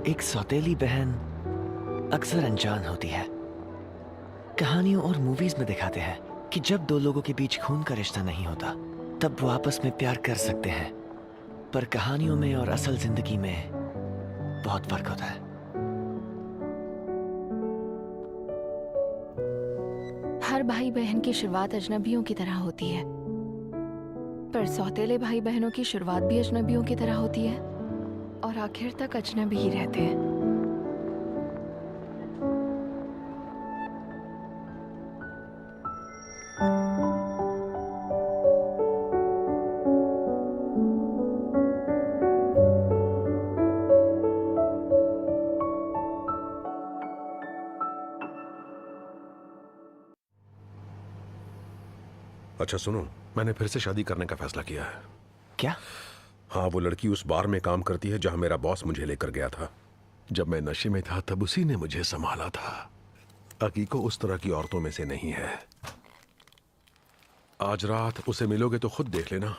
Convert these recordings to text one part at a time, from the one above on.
एक सौतेली बहन अक्सर अनजान होती है। कहानियों और मूवीज में दिखाते हैं कि जब दो लोगों के बीच खून का रिश्ता नहीं होता तब वो आपस में प्यार कर सकते हैं, पर कहानियों में और असल जिंदगी में बहुत फर्क होता है। हर भाई बहन की शुरुआत अजनबियों की तरह होती है, पर सौतेले भाई बहनों की शुरुआत भी अजनबियों की तरह होती है और आखिर तक अजनबी ही रहते हैं। अच्छा सुनो, मैंने फिर से शादी करने का फैसला किया है। क्या? हाँ, वो लड़की उस बार में काम करती है जहां मेरा बॉस मुझे लेकर गया था। जब मैं नशे में था तब उसी ने मुझे संभाला था। अकीको उस तरह की औरतों में से नहीं है। आज रात उसे मिलोगे तो खुद देख लेना।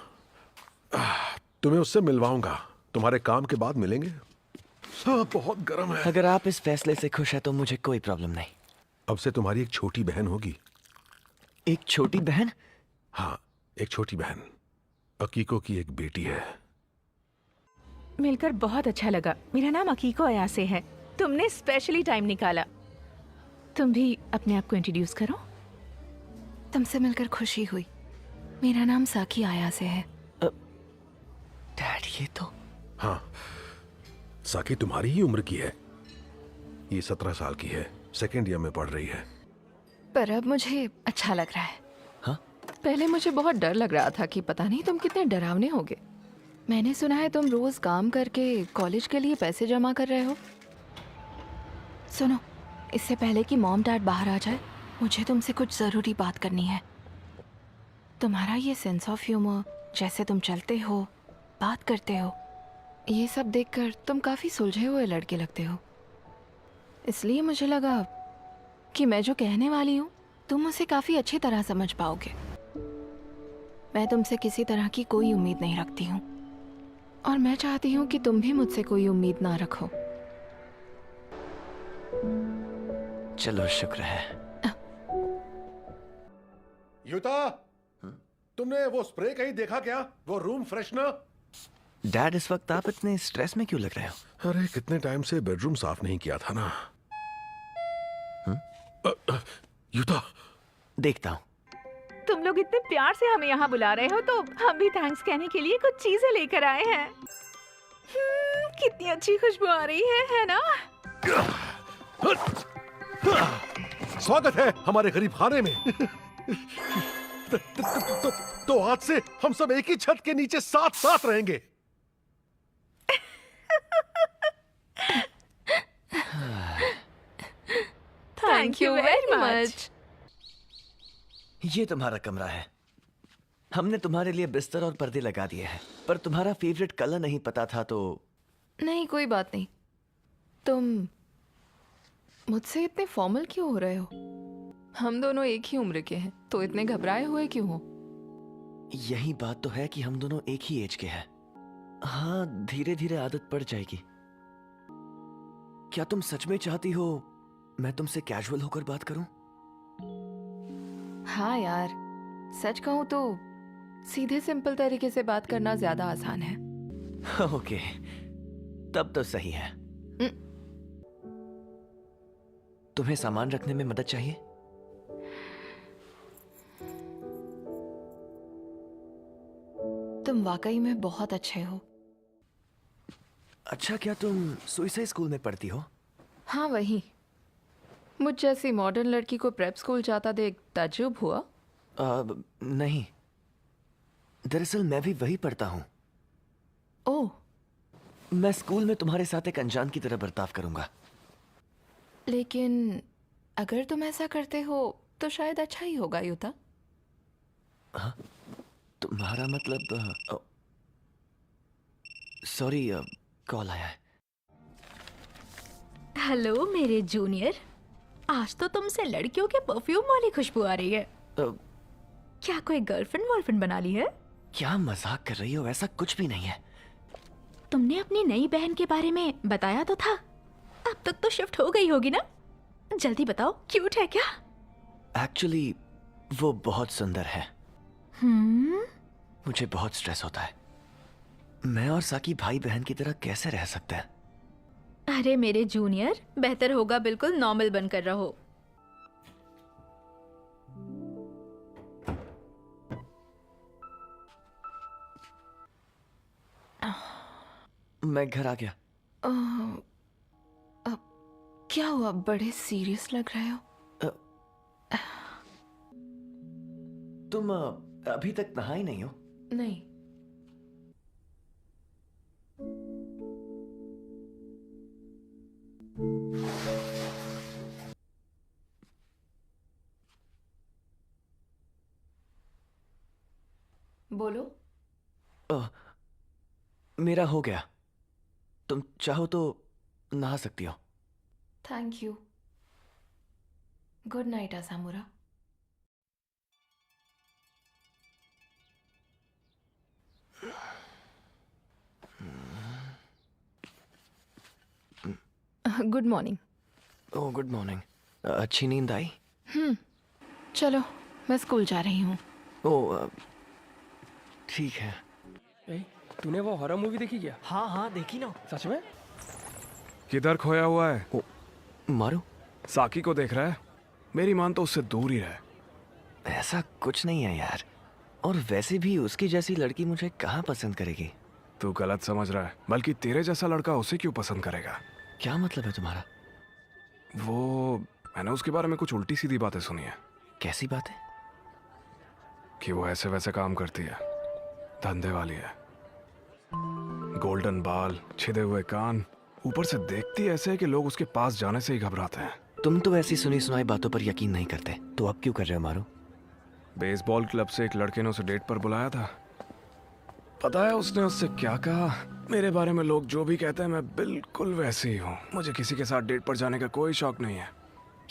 तुम्हें उससे मिलवाऊंगा। तुम्हारे काम के बाद मिलेंगे। बहुत गर्म है। अगर आप इस फैसले से खुश हैं तो मुझे कोई प्रॉब्लम नहीं। अब से तुम्हारी एक छोटी बहन होगी। एक छोटी बहन? हाँ, एक छोटी बहन। अकीको की एक बेटी है। मिलकर बहुत अच्छा लगा। मेरा नाम अकीको अयासे है। तुमने स्पेशली टाइम निकाला। तुम भी अपने आप को इंट्रोड्यूस करो। तुमसे मिलकर खुशी हुई। मेरा नाम साकी आयासे है। डैड, ये तो... हाँ, साकी तुम्हारी ही उम्र की है। ये 17 साल की है, सेकेंड ईयर में पढ़ रही है। पर अब मुझे अच्छा लग रहा है। हाँ? पहले मुझे बहुत डर लग रहा था कि पता नहीं तुम कितने डरावने होगे। मैंने सुना है तुम रोज काम करके कॉलेज के लिए पैसे जमा कर रहे हो। सुनो, इससे पहले कि मॉम डैड बाहर आ जाए, मुझे तुमसे कुछ जरूरी बात करनी है। तुम्हारा ये सेंस ऑफ ह्यूमर, जैसे तुम चलते हो, बात करते हो, ये सब देखकर तुम काफी सुलझे हुए लड़के लगते हो। इसलिए मुझे लगा कि मैं जो कहने वाली हूँ तुम उसे काफी अच्छी तरह समझ पाओगे। मैं तुमसे किसी तरह की कोई उम्मीद नहीं रखती हूँ और मैं चाहती हूँ कि तुम भी मुझसे कोई उम्मीद ना रखो। चलो, शुक्र है। युता, तुमने वो स्प्रे कहीं देखा क्या? वो रूम फ्रेशनर? डैड, इस वक्त आप इतने स्ट्रेस में क्यों लग रहे हो? अरे, कितने टाइम से बेडरूम साफ नहीं किया था ना। युता, देखता हूँ। तुम लोग इतने प्यार से हमें यहाँ बुला रहे हो तो हम भी थैंक्स कहने के लिए कुछ चीजें लेकर आए हैं। कितनी अच्छी खुशबू आ रही है ना? स्वागत है हमारे गरीब खाने में। तो आज से हम सब एक ही छत के नीचे साथ साथ रहेंगे। Thank you very much. ये तुम्हारा कमरा है। हमने तुम्हारे लिए बिस्तर और पर्दे लगा दिए हैं, पर तुम्हारा फेवरेट कलर नहीं पता था तो... नहीं, कोई बात नहीं। तुम मुझसे इतने फॉर्मल क्यों हो रहे हो? हम दोनों एक ही उम्र के हैं, तो इतने घबराए हुए क्यों हो? यही बात तो है कि हम दोनों एक ही एज के हैं। हाँ, धीरे धीरे आदत पड़ जाएगी। क्या तुम सच में चाहती हो मैं तुमसे कैजुअल होकर बात करूं? हाँ यार, सच कहूँ तो सीधे सिंपल तरीके से बात करना ज्यादा आसान है। ओके, तब तो सही है। तुम्हें सामान रखने में मदद चाहिए? तुम वाकई में बहुत अच्छे हो। अच्छा, क्या तुम सुइसाइड स्कूल में पढ़ती हो? हाँ, वही। मुझ जैसी मॉडर्न लड़की को प्रेप स्कूल जाता देख ताज्जुब हुआ? नहीं, दरअसल मैं भी वही पढ़ता हूँ। ओह। मैं स्कूल में तुम्हारे साथ एक अनजान की तरह बर्ताव करूंगा। लेकिन अगर तुम ऐसा करते हो तो शायद अच्छा ही होगा युता। हाँ? तुम्हारा मतलब... सॉरी, कॉल आया है। हेलो मेरे जूनियर, आज तो तुमसे लड़कियों के परफ्यूम वाली खुशबू आ रही है। क्या कोई गर्लफ्रेंड वॉलफ्रेंड बना ली है? क्या मजाक कर रही हो? ऐसा कुछ भी नहीं है। तुमने अपनी नई बहन के बारे में बताया तो था। तक तो शिफ्ट हो गई होगी ना? जल्दी बताओ, क्यूट है क्या? एक्चुअली वो बहुत सुंदर है। मुझे बहुत स्ट्रेस होता है। मैं और साकी भाई बहन की तरह कैसे रह सकते हैं? अरे मेरे जूनियर, बेहतर होगा बिल्कुल नॉर्मल बनकर रहो। मैं घर आ गया। क्या हुआ, बड़े सीरियस लग रहे हो? तुम अभी तक नहाई नहीं हो? नहीं। बोलो। मेरा हो गया। तुम चाहो तो नहा सकती हो। Thank you. Good night Asamura. Good morning. Oh good morning. अच्छी नींद आई? चलो, मैं स्कूल जा रही हूँ। ओह ठीक है। ए, तूने वो हॉरर मूवी देखी क्या? हाँ हाँ देखी ना। सच में? किधर खोया हुआ है? ओ मारू, साकी को देख रहा है? मेरी मान तो उससे दूर ही रहे। ऐसा कुछ नहीं है यार। और वैसे भी उसकी जैसी लड़की मुझे कहाँ पसंद करेगी? तू गलत समझ रहा है। बल्कि तेरे जैसा लड़का उसे क्यों पसंद करेगा? क्या मतलब है तुम्हारा? वो मैंने उसके बारे में कुछ उल्टी सीधी बातें सुनी है कैसी बात है? कि वो ऐसे वैसे काम करती है, धंधे वाली है। गोल्डन बाल, छिदे हुए कान, ऊपर से देखती ऐसे है कि लोग उसके पास जाने से ही घबराते हैं। तुम तो ऐसी सुनी सुनाई बातों पर यकीन नहीं करते, तो अब क्यों कर रहे हो मारू? बेसबॉल क्लब से एक लड़के ने उसे डेट पर बुलाया था। पता है उसने उससे क्या कहा? मेरे बारे में लोग जो भी कहते हैं मैं बिल्कुल वैसे ही हूँ। मुझे किसी के साथ डेट पर जाने का कोई शौक नहीं है।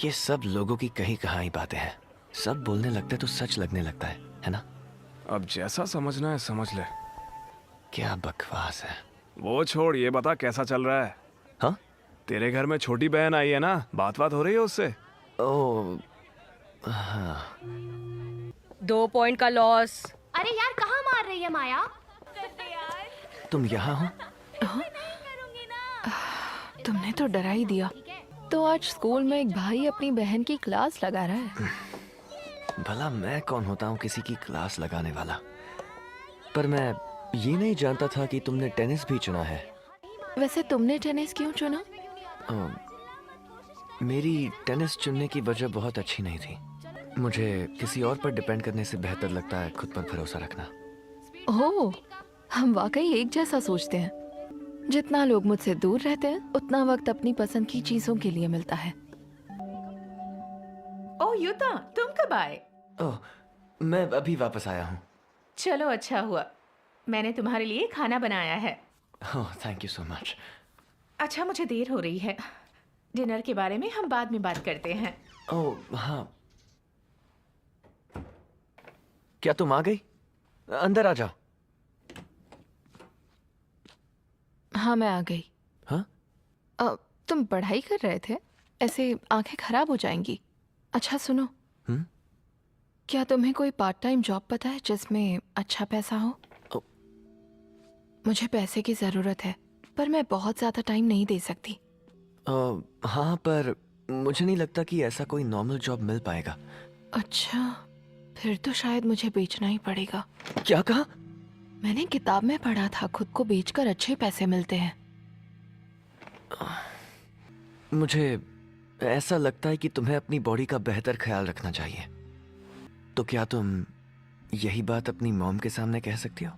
ये सब लोगों की कही कहाई बातें हैं। सब बोलने लगते तो सच लगने लगता है ना? अब जैसा समझना है समझ ले। क्या बकवास है। वो छोड़, ये बता कैसा चल रहा है? हाँ? तेरे घर में छोटी बहन आई है ना, बात हो रही है उससे? ओह हाँ। 2 पॉइंट का लॉस। अरे यार कहाँ मार रही है माया? तुम यहाँ हो? तुमने तो डरा ही दिया। तो आज स्कूल में एक भाई अपनी बहन की क्लास लगा रहा है। भला मैं कौन होता हूँ किसी की क्लास लगाने वाला? पर मैं ये नहीं जानता था कि तुमने टेनिस भी चुना है। वैसे तुमने टेनिस क्यों चुना? मेरी टेनिस चुनने की वजह बहुत अच्छी नहीं थी। मुझे किसी और पर डिपेंड करने से बेहतर लगता है खुद पर भरोसा रखना। ओह, हम वाकई एक जैसा सोचते हैं। जितना लोग मुझसे दूर रहते हैं उतना वक्त अपनी पसंद की चीजों के लिए मिलता है। ओ युता, तुम कब आए? ओह मैं अभी वापस आया हूँ। चलो अच्छा हुआ, मैंने तुम्हारे लिए खाना बनाया है। Oh thank you so much. अच्छा मुझे देर हो रही है, डिनर के बारे में हम बाद में बात करते हैं। ओह हाँ। क्या तुम आ गई? अंदर आ जाओ। हाँ मैं आ गई। हाँ? तुम पढ़ाई कर रहे थे? ऐसे आंखें खराब हो जाएंगी। अच्छा सुनो, क्या तुम्हें कोई पार्ट टाइम जॉब पता है जिसमें अच्छा पैसा हो? मुझे पैसे की ज़रूरत है, पर मैं बहुत ज़्यादा टाइम नहीं दे सकती। हाँ पर मुझे नहीं लगता कि ऐसा कोई नॉर्मल जॉब मिल पाएगा। अच्छा, फिर तो शायद मुझे बेचना ही पड़ेगा। क्या कहा? मैंने किताब में पढ़ा था खुद को बेचकर अच्छे पैसे मिलते हैं। मुझे ऐसा लगता है कि तुम्हें अपनी बॉडी का बेहतर ख्याल रखना चाहिए। तो क्या तुम यही बात अपनी मॉम के सामने कह सकती हो?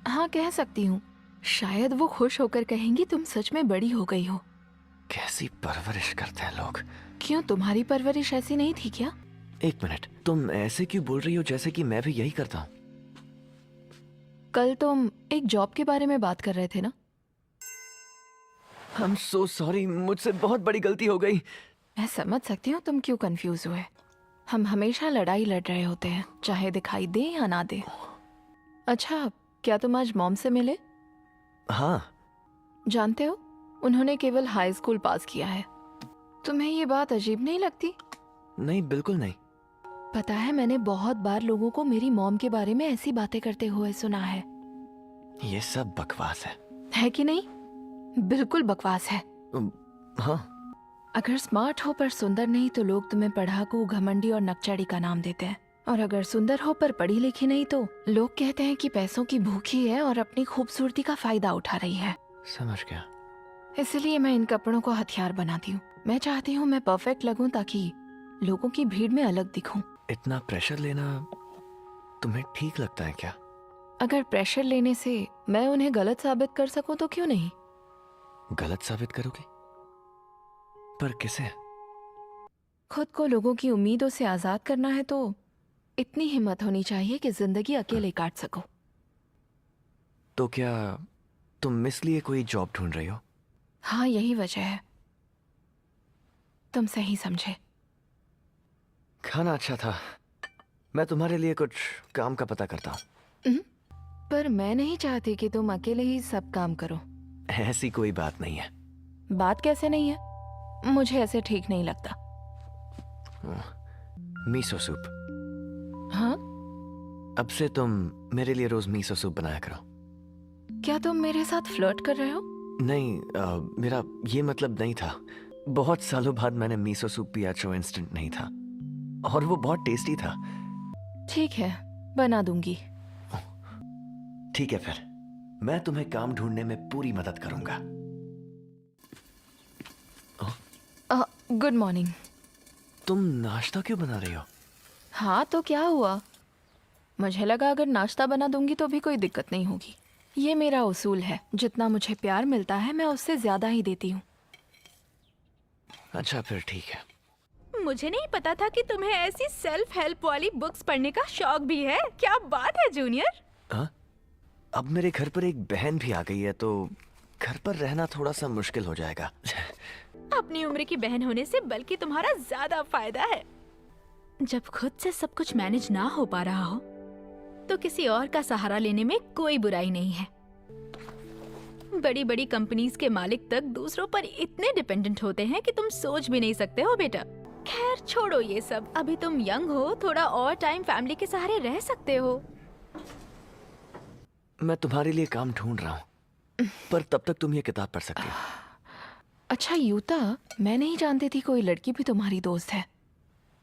हाँ कह सकती हूँ। शायद वो खुश होकर कहेंगी तुम सच में बड़ी हो गई हो। कैसी परवरिश करते हैं लोग। क्यों, तुम्हारी परवरिश ऐसी नहीं थी क्या? एक मिनट, तुम ऐसे क्यों बोल रही हो जैसे कि मैं भी यही करता हूँ? कल तुम एक जॉब के बारे में बात कर रहे थे ना? I'm so sorry, मुझसे बहुत बड़ी गलती हो गई। मैं समझ सकती हूँ तुम क्यों कंफ्यूज हुए। हम हमेशा लड़ाई लड़ रहे होते हैं, चाहे दिखाई दे या ना दे। अच्छा, क्या तुम आज मॉम से मिले? हाँ। जानते हो, उन्होंने केवल हाई स्कूल पास किया है तुम्हें ये बात अजीब नहीं लगती? नहीं, बिल्कुल नहीं। पता है, मैंने बहुत बार लोगों को मेरी मॉम के बारे में ऐसी बातें करते हुए सुना है। ये सब बकवास है कि नहीं? बिल्कुल बकवास है। हाँ, अगर स्मार्ट हो पर सुंदर नहीं तो लोग तुम्हें पढ़ाकू, घमंडी और नकचड़ी का नाम देते हैं। और अगर सुंदर हो पर पढ़ी लिखी नहीं तो लोग कहते हैं कि पैसों की भूखी है और अपनी खूबसूरती का फायदा उठा रही है। समझ गया। इसलिए मैं इन कपड़ों को हथियार बनाती हूँ। मैं चाहती हूँ मैं परफेक्ट लगूं ताकि लोगों की भीड़ में अलग दिखूं। इतना प्रेशर लेना तुम्हें ठीक लगता है क्या? अगर प्रेशर लेने से मैं उन्हें गलत साबित कर सकूं तो क्यों नहीं? गलत साबित करोगे? पर किसे? खुद को लोगों की उम्मीदों से आजाद करना है तो इतनी हिम्मत होनी चाहिए कि जिंदगी अकेले काट सको। तो क्या तुम इसलिए कोई जॉब ढूंढ रही हो? हाँ, यही वजह है। तुम सही समझे। खाना अच्छा था। मैं तुम्हारे लिए कुछ काम का पता करता हूँ। पर मैं नहीं चाहती कि तुम अकेले ही सब काम करो। ऐसी कोई बात नहीं है। बात कैसे नहीं है? मुझे ऐसे ठीक नहीं लगता। मीसो सूप। हाँ? अब से तुम मेरे लिए रोज मीसो सूप बनाया करो। क्या तुम मेरे साथ फ्लर्ट कर रहे हो? नहीं, मेरा ये मतलब नहीं था। बहुत सालों बाद मैंने मीसो सूप पिया जो इंस्टेंट नहीं था, और वो बहुत टेस्टी था। ठीक है, बना दूंगी। ठीक है, फिर मैं तुम्हें काम ढूंढने में पूरी मदद करूंगा। Good morning. तुम नाश्ता क्यों बना रही हो? हाँ, तो क्या हुआ? मुझे लगा अगर नाश्ता बना दूंगी तो भी कोई दिक्कत नहीं होगी। ये मेरा उसूल है, जितना मुझे प्यार मिलता है मैं उससे ज्यादा ही देती हूँ। अच्छा, फिर ठीक है। मुझे नहीं पता था कि तुम्हें ऐसी सेल्फ हेल्प वाली बुक्स पढ़ने का शौक भी है। क्या बात है जूनियर। हाँ? अब मेरे घर पर एक बहन भी आ गई है तो घर पर रहना थोड़ा सा मुश्किल हो जाएगा। अपनी उम्र की बहन होने से बल्कि तुम्हारा ज्यादा फायदा है। जब खुद से सब कुछ मैनेज ना हो पा रहा हो तो किसी और का सहारा लेने में कोई बुराई नहीं है। बड़ी बड़ी कंपनीज के मालिक तक दूसरों पर इतने डिपेंडेंट होते हैं कि तुम सोच भी नहीं सकते हो बेटा। खैर छोड़ो ये सब, अभी तुम यंग हो, थोड़ा और टाइम फैमिली के सहारे रह सकते हो। मैं तुम्हारे लिए काम ढूंढ रहा हूँ, पर तब तक तुम ये किताब पढ़ सकती हो। अच्छा यूता, मैं नहीं जानती थी कोई लड़की भी तुम्हारी दोस्त है।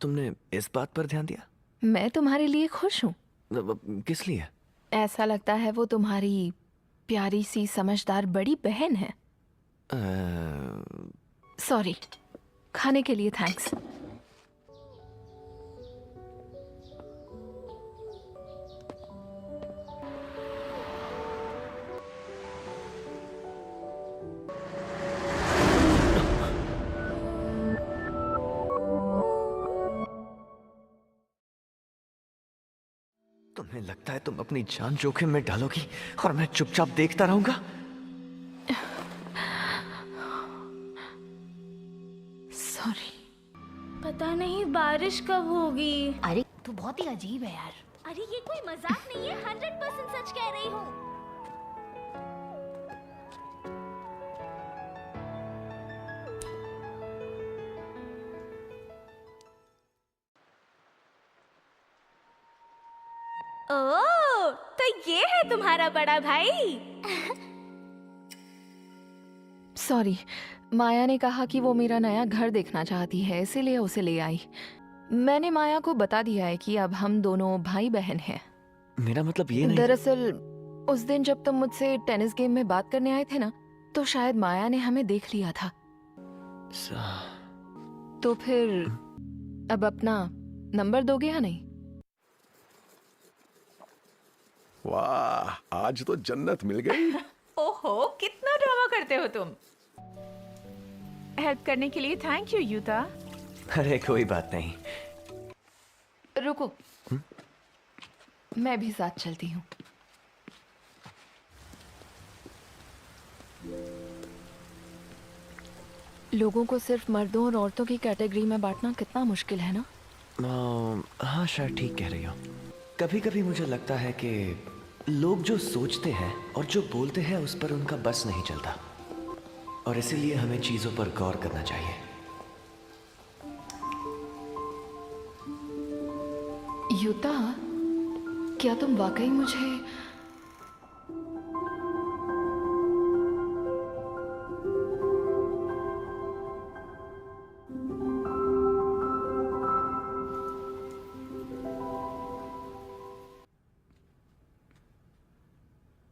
तुमने इस बात पर ध्यान दिया? मैं तुम्हारे लिए खुश हूँ। किस लिए? ऐसा लगता है वो तुम्हारी प्यारी सी समझदार बड़ी बहन है। सॉरी, खाने के लिए थैंक्स। तुम्हें लगता है तुम अपनी जान जोखिम में डालोगी और मैं चुपचाप देखता रहूंगा? सॉरी। पता नहीं बारिश कब होगी। अरे तू बहुत ही अजीब है यार। अरे ये कोई मजाक नहीं है, 100% सच कह रही हूँ। ओह, तो ये है तुम्हारा बड़ा भाई। सॉरी, माया ने कहा कि वो मेरा नया घर देखना चाहती है, इसीलिए उसे ले आई। मैंने माया को बता दिया है कि अब हम दोनों भाई बहन हैं। मेरा मतलब ये नहीं। दरअसल उस दिन जब तुम मुझसे टेनिस गेम में बात करने आए थे ना, तो शायद माया ने हमें देख लिया था। तो फिर अब अपना नंबर दोगे या नहीं? वाह, आज तो जन्नत मिल गई। ओहो, कितना ड्रामा करते हो तुम। हेल्प करने के लिए थैंक यू यूता। अरे कोई बात नहीं। रुको, मैं भी साथ चलती हूँ। लोगों को सिर्फ मर्दों और औरतों की कैटेगरी में बांटना कितना मुश्किल है ना? हाँ, शायद ठीक कह रही हो। कभी कभी मुझे लगता है कि लोग जो सोचते हैं और जो बोलते हैं उस पर उनका बस नहीं चलता, और इसीलिए हमें चीजों पर गौर करना चाहिए। युता, क्या तुम वाकई मुझे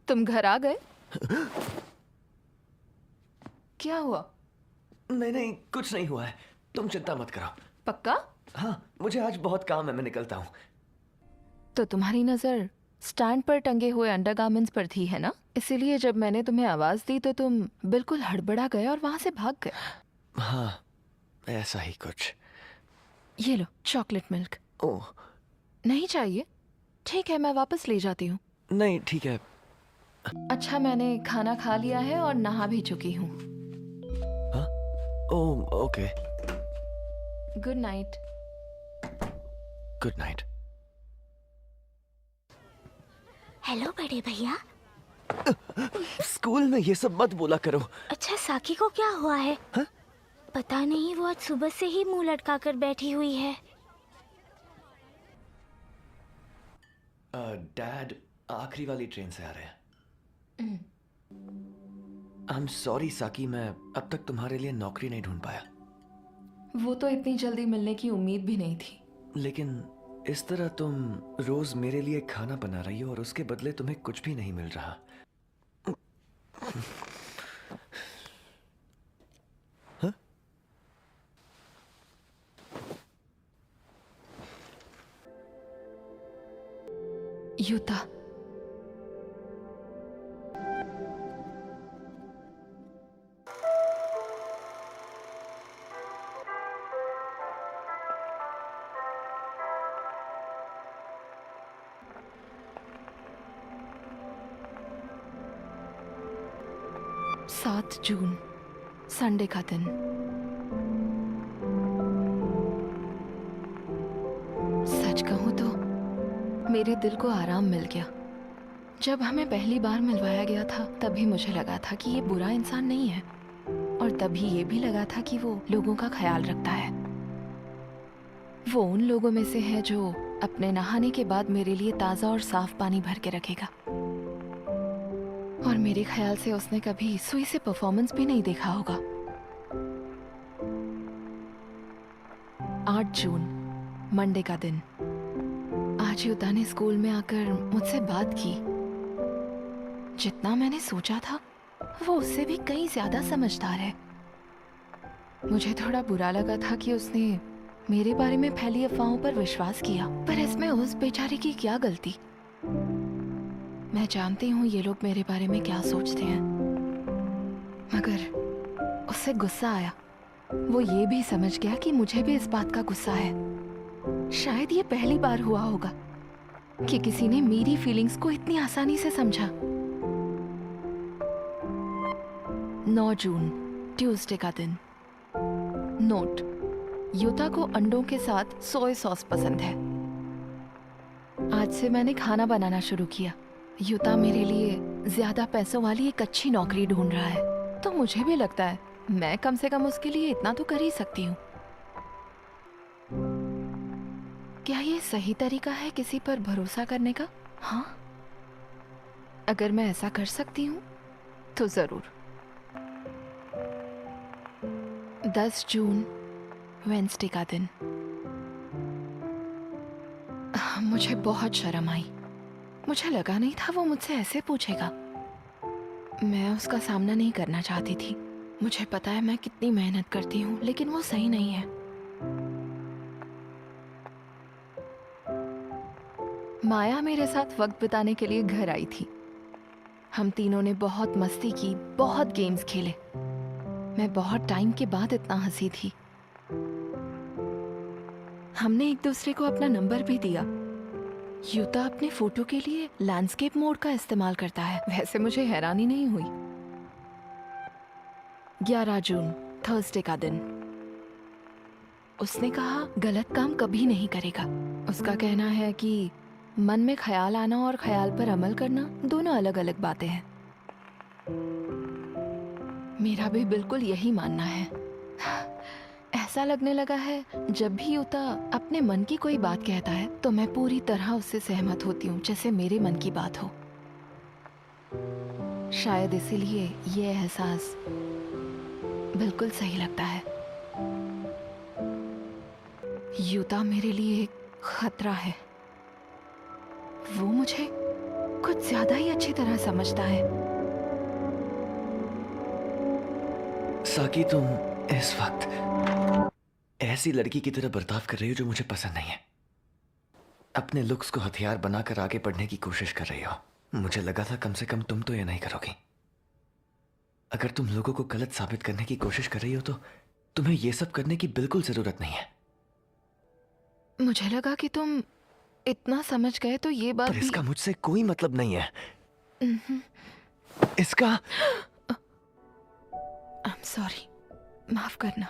तुम घर आ गए? क्या हुआ? नहीं नहीं, कुछ नहीं हुआ है, तुम चिंता मत करो। पक्का? हाँ, मुझे आज बहुत काम है, मैं निकलता हूँ। तो तुम्हारी नजर स्टैंड पर टंगे हुए अंडरगारमेंट्स पर थी, है ना? इसीलिए जब मैंने तुम्हें आवाज दी तो तुम बिल्कुल हड़बड़ा गए और वहां से भाग गए। हाँ, ऐसा ही कुछ। ये लो चॉकलेट मिल्क। ओह नहीं चाहिए? ठीक है, मैं वापस ले जाती हूँ। नहीं, ठीक है। अच्छा, मैंने खाना खा लिया है और नहा भी चुकी हूँ। हाँ? Oh okay, good night. Good night. Hello बड़े भैया। स्कूल में ये सब मत बोला करो। अच्छा, साकी को क्या हुआ है? हाँ? पता नहीं, वो आज सुबह से ही मुंह लटका कर बैठी हुई है। डैड आखिरी वाली ट्रेन से आ रहे हैं। आई एम सॉरी साकी, मैं अब तक तुम्हारे लिए नौकरी नहीं ढूंढ पाया। वो तो इतनी जल्दी मिलने की उम्मीद भी नहीं थी। लेकिन इस तरह तुम रोज मेरे लिए खाना बना रही हो और उसके बदले तुम्हें कुछ भी नहीं मिल रहा। हाँ? युता, सात जून, संडे का दिन। सच कहूं तो मेरे दिल को आराम मिल गया। जब हमें पहली बार मिलवाया गया था तभी मुझे लगा था कि ये बुरा इंसान नहीं है, और तभी ये भी लगा था कि वो लोगों का ख्याल रखता है। वो उन लोगों में से है जो अपने नहाने के बाद मेरे लिए ताज़ा और साफ पानी भर के रखेगा। और मेरे ख्याल से उसने कभी सुई से परफॉर्मेंस भी नहीं देखा होगा। 8 जून, मंडे का दिन। आज युता ने स्कूल में आकर मुझसे बात की। जितना मैंने सोचा था वो उससे भी कहीं ज्यादा समझदार है। मुझे थोड़ा बुरा लगा था कि उसने मेरे बारे में फैली अफवाहों पर विश्वास किया, पर इसमें उस बेचारे की क्या गलती। मैं जानती हूँ ये लोग मेरे बारे में क्या सोचते हैं, मगर उससे गुस्सा आया। वो ये भी समझ गया कि मुझे भी इस बात का गुस्सा है। शायद ये पहली बार हुआ होगा कि किसी ने मेरी फीलिंग्स को इतनी आसानी से समझा। 9 जून, ट्यूसडे का दिन। नोट: युता को अंडों के साथ सोया सॉस पसंद है। आज से मैंने खाना बनाना शुरू किया। युता मेरे लिए ज्यादा पैसों वाली एक अच्छी नौकरी ढूंढ रहा है, तो मुझे भी लगता है मैं कम से कम उसके लिए इतना तो कर ही सकती हूँ। क्या ये सही तरीका है किसी पर भरोसा करने का? हाँ, अगर मैं ऐसा कर सकती हूँ तो जरूर। 10 जून, वेंसडे का दिन। मुझे बहुत शर्म आई। मुझे लगा नहीं था वो मुझसे ऐसे पूछेगा। मैं उसका सामना नहीं करना चाहती थी। मुझे पता है मैं कितनी मेहनत करती हूँ, लेकिन वो सही नहीं है। माया मेरे साथ वक्त बिताने के लिए घर आई थी। हम तीनों ने बहुत मस्ती की, बहुत गेम्स खेले। मैं बहुत टाइम के बाद इतना हंसी थी। हमने एक दूसरे को अपना नंबर भी दिया। युता अपने फोटो के लिए लैंडस्केप मोड का इस्तेमाल करता है। वैसे मुझे हैरानी नहीं हुई। 11 जून, थर्सडे का दिन। उसने कहा गलत काम कभी नहीं करेगा। उसका कहना है कि मन में ख्याल आना और ख्याल पर अमल करना दोनों अलग अलग बातें हैं। मेरा भी बिल्कुल यही मानना है। ऐसा लगने लगा है जब भी युता अपने मन की कोई बात कहता है तो मैं पूरी तरह उससे सहमत होती हूँ, जैसे मेरे मन की बात हो। शायद इसीलिए ये एहसास बिल्कुल सही लगता है। युता मेरे लिए एक खतरा है। वो मुझे कुछ ज्यादा ही अच्छी तरह समझता है। साकी, तुम इस वक्त ऐसी लड़की की तरह बर्ताव कर रही हो जो मुझे पसंद नहीं है। अपने लुक्स को हथियार बनाकर आगे बढ़ने की कोशिश कर रही हो। मुझे लगा था कम से कम तुम तो ये नहीं करोगी। अगर तुम लोगों को गलत साबित करने की कोशिश कर रही हो तो तुम्हें ये सब करने की बिल्कुल जरूरत नहीं है। मुझे लगा कि तुम इतना समझ गए तो ये बात पर इसका मुझसे कोई मतलब नहीं है। इसका आई एम सॉरी, माफ करना।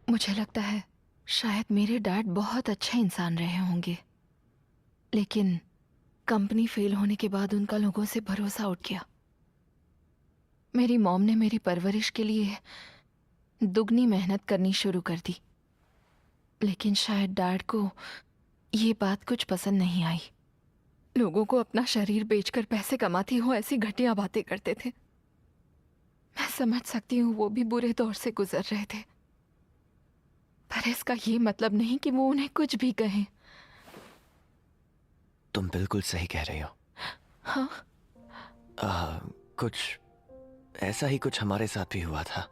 मुझे लगता है शायद मेरे डैड बहुत अच्छे इंसान रहे होंगे, लेकिन कंपनी फेल होने के बाद उनका लोगों से भरोसा उठ गया। मेरी मॉम ने मेरी परवरिश के लिए दुगनी मेहनत करनी शुरू कर दी, लेकिन शायद डैड को ये बात कुछ पसंद नहीं आई। लोगों को अपना शरीर बेचकर पैसे कमाती हो ऐसी घटिया बातें करते थे। मैं समझ सकती हूँ वो भी बुरे दौर से गुजर रहे थे, पर इसका ये मतलब नहीं कि वो उन्हें कुछ भी कहें। तुम बिल्कुल सही कह रही हो। हाँ, कुछ ऐसा ही कुछ हमारे साथ भी हुआ था।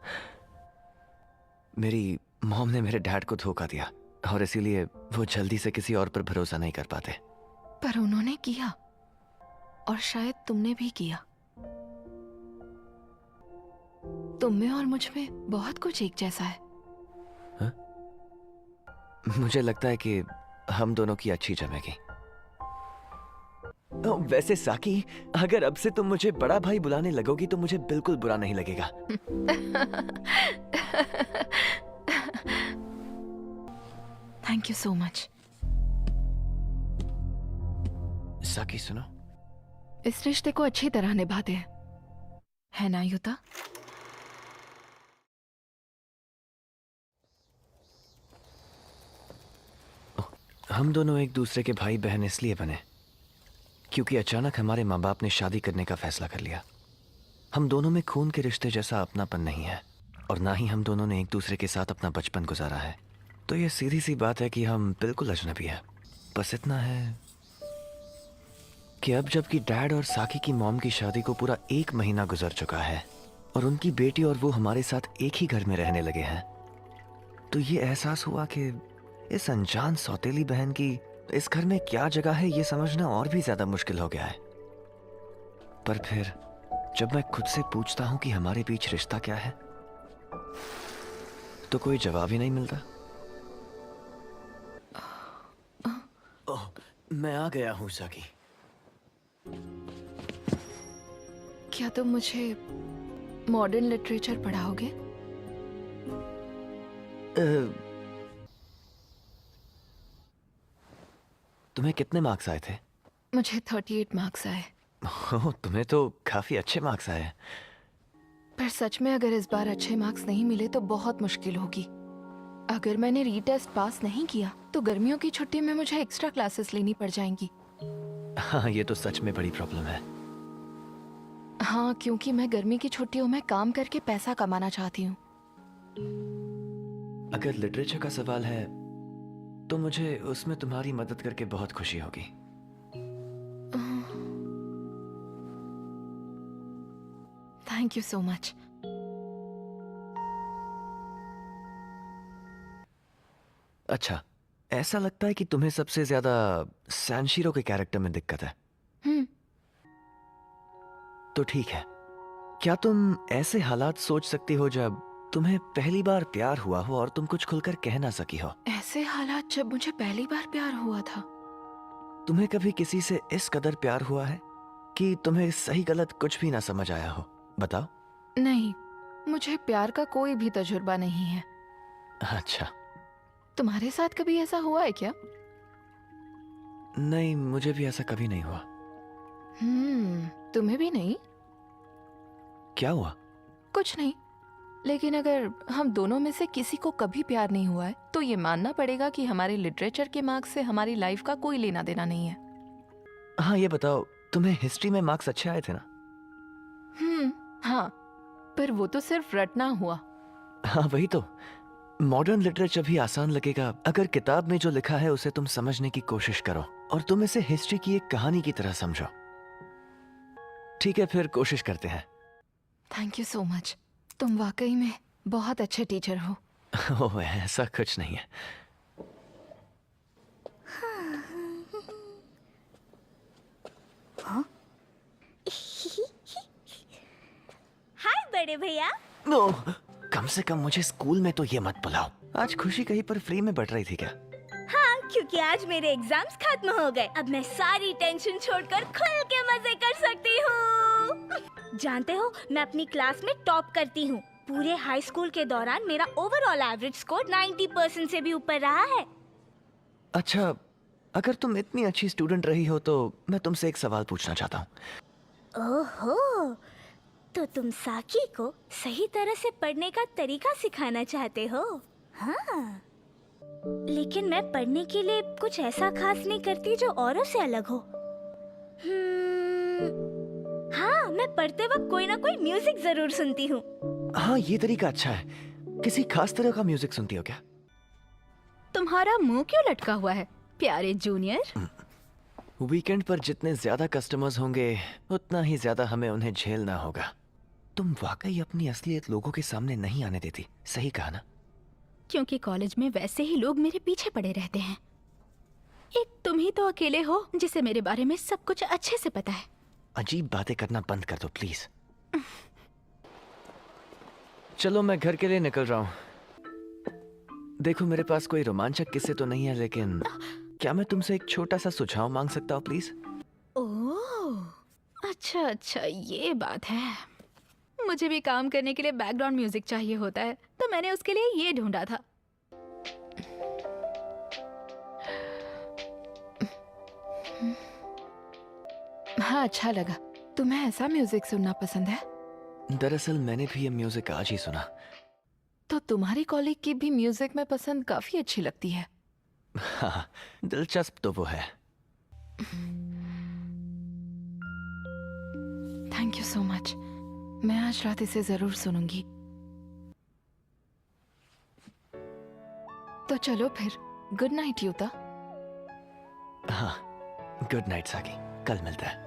मेरी मॉम ने मेरे डैड को धोखा दिया और इसीलिए वो जल्दी से किसी और पर भरोसा नहीं कर पाते। पर उन्होंने किया, और शायद तुमने भी किया। तुम में और मुझ में बहुत कुछ एक जैसा है। हा? मुझे लगता है कि हम दोनों की अच्छी जमेगी। वैसे साकी, अगर अब से तुम मुझे बड़ा भाई बुलाने लगोगी तो मुझे बिल्कुल बुरा नहीं लगेगा। Thank you so much. साकी सुनो, इस रिश्ते को अच्छी तरह निभाते हैं, है ना युता? हम दोनों एक दूसरे के भाई बहन इसलिए बने क्योंकि अचानक हमारे माँ बाप ने शादी करने का फैसला कर लिया। हम दोनों में खून के रिश्ते जैसा अपनापन नहीं है और ना ही हम दोनों ने एक दूसरे के साथ अपना बचपन गुजारा है। तो ये सीधी सी बात है कि हम बिल्कुल अजनबी हैं। बस इतना है कि अब जबकि डैड और साकी की मॉम की शादी को पूरा 1 महीना गुजर चुका है और उनकी बेटी और वो हमारे साथ एक ही घर में रहने लगे हैं, तो ये एहसास हुआ कि इस अनजान सौतेली बहन की इस घर में क्या जगह है ये समझना और भी ज्यादा मुश्किल हो गया है। पर फिर जब मैं खुद से पूछता हूं कि हमारे बीच रिश्ता क्या है तो कोई जवाब ही नहीं मिलता। ओह, मैं आ गया हूं साकी। क्या तुम मुझे मॉडर्न लिटरेचर पढ़ाओगे? तुम्हें कितने मार्क्स आए थे? मुझे 38 मार्क्स आए। ओह, तुम्हें तो काफी अच्छे मार्क्स आए। पर सच में अगर इस बार अच्छे मार्क्स नहीं मिले तो बहुत मुश्किल होगी। अगर मैंने रीटेस्ट पास नहीं किया तो गर्मियों की छुट्टी में मुझे एक्स्ट्रा क्लासेस लेनी पड़ जाएंगी। हाँ, ये तो सच में बड़ी प्रॉब्लम है। हाँ, क्योंकि मैं गर्मी की छुट्टियों में काम करके पैसा कमाना चाहती हूँ। अगर लिटरेचर का सवाल है तो मुझे उसमें तुम्हारी मदद करके बहुत खुशी होगी। Thank you so much. अच्छा, ऐसा लगता है कि तुम्हें सबसे ज्यादा सैनशिरो के कैरेक्टर में दिक्कत है। तो ठीक है, क्या तुम ऐसे हालात सोच सकती हो जब तुम्हें पहली बार प्यार हुआ हो और तुम कुछ खुलकर कह ना सकी हो? ऐसे हालात जब मुझे पहली बार प्यार हुआ था। तुम्हें कभी किसी से इस कदर प्यार हुआ है कि तुम्हें सही गलत कुछ भी ना समझ आया हो? बताओ। नहीं, मुझे प्यार का कोई भी तजुर्बा नहीं है। अच्छा। तुम्हारे साथ कभी ऐसा हुआ है क्या? नहीं, मुझे भी ऐसा कभी नहीं हुआ। तुम्हें भी नहीं? क्या हुआ? कुछ नहीं, लेकिन अगर हम दोनों में से किसी को कभी प्यार नहीं हुआ है तो ये मानना पड़ेगा कि हमारे लिटरेचर के मार्क्स से हमारी लाइफ का कोई लेना देना नहीं है। हाँ, ये बताओ, तुम्हें हिस्ट्री में मार्क्स अच्छे आए थे ना? हाँ, पर वो तो सिर्फ रटना हुआ। हाँ, वही तो। मॉडर्न लिटरेचर भी आसान लगेगा अगर किताब में जो लिखा है उसे तुम समझने की कोशिश करो और तुम इसे हिस्ट्री की एक कहानी की तरह समझो। ठीक है, फिर कोशिश करते हैं। Thank you so much. तुम वाकई में बहुत अच्छे टीचर हो। ओह, ऐसा कुछ नहीं है। हाय बड़े भैया। नो, कम से कम मुझे स्कूल में तो ये मत बुलाओ। आज खुशी कहीं पर फ्री में बट रही थी क्या? हाँ, क्योंकि आज मेरे एग्जाम्स खत्म हो गए। अब मैं सारी टेंशन छोड़कर खुल के मजे कर सकती हूँ। जानते हो, मैं अपनी क्लास में टॉप करती हूँ। पूरे हाई स्कूल के दौरान मेरा ओवरऑल एवरेज स्कोर 90% से भी ऊपर रहा है। अच्छा, अगर तुम इतनी अच्छी स्टूडेंट रही हो तो मैं तुमसे एक सवाल पूछना चाहता हूँ। ओहो, तो तुम साकी को सही तरह से पढ़ने का तरीका सिखाना चाहते हो? हाँ, लेकिन मैं पढ़ने के लिए कुछ ऐसा खास नहीं करती जो औरों से अलग हो। हाँ, मैं पढ़ते वक्त कोई ना कोई म्यूजिक जरूर सुनती हूँ। हाँ, ये तरीका अच्छा है। किसी खास तरह का म्यूजिक सुनती हो क्या? तुम्हारा मुंह क्यों लटका हुआ है प्यारे जूनियर? वीकेंड पर जितने ज्यादा कस्टमर्स होंगे उतना ही ज्यादा हमें उन्हें झेलना होगा। तुम वाकई अपनी असलियत लोगों के सामने नहीं आने देती, सही कहा ना? क्योंकि कॉलेज में वैसे ही लोग मेरे पीछे पड़े रहते हैं। एक तुम ही तो अकेले हो जिसे मेरे बारे में सब कुछ अच्छे से पता है। अजीब बातें करना बंद कर दो प्लीज। चलो, मैं घर के लिए निकल रहा हूँ। देखो, मेरे पास कोई रोमांचक किस्से तो नहीं है, लेकिन क्या मैं तुमसे एक छोटा सा सुझाव मांग सकता हूँ प्लीज? ओह, अच्छा, ये बात है। मुझे भी काम करने के लिए बैकग्राउंड म्यूजिक चाहिए होता है, तो मैंने उसके लिए ये ढूंढा था। हाँ, अच्छा लगा। तुम्हें ऐसा म्यूजिक सुनना पसंद है? दरअसल मैंने भी ये म्यूजिक आज ही सुना। तो तुम्हारी कॉलेज की भी म्यूजिक में पसंद काफी अच्छी लगती है। हाँ, दिलचस्प तो वो है। Thank you so much. मैं आज रात इसे जरूर सुनूंगी। तो चलो फिर, गुड नाइट यूता। हाँ, गुड नाइट साकी, कल मिलता है।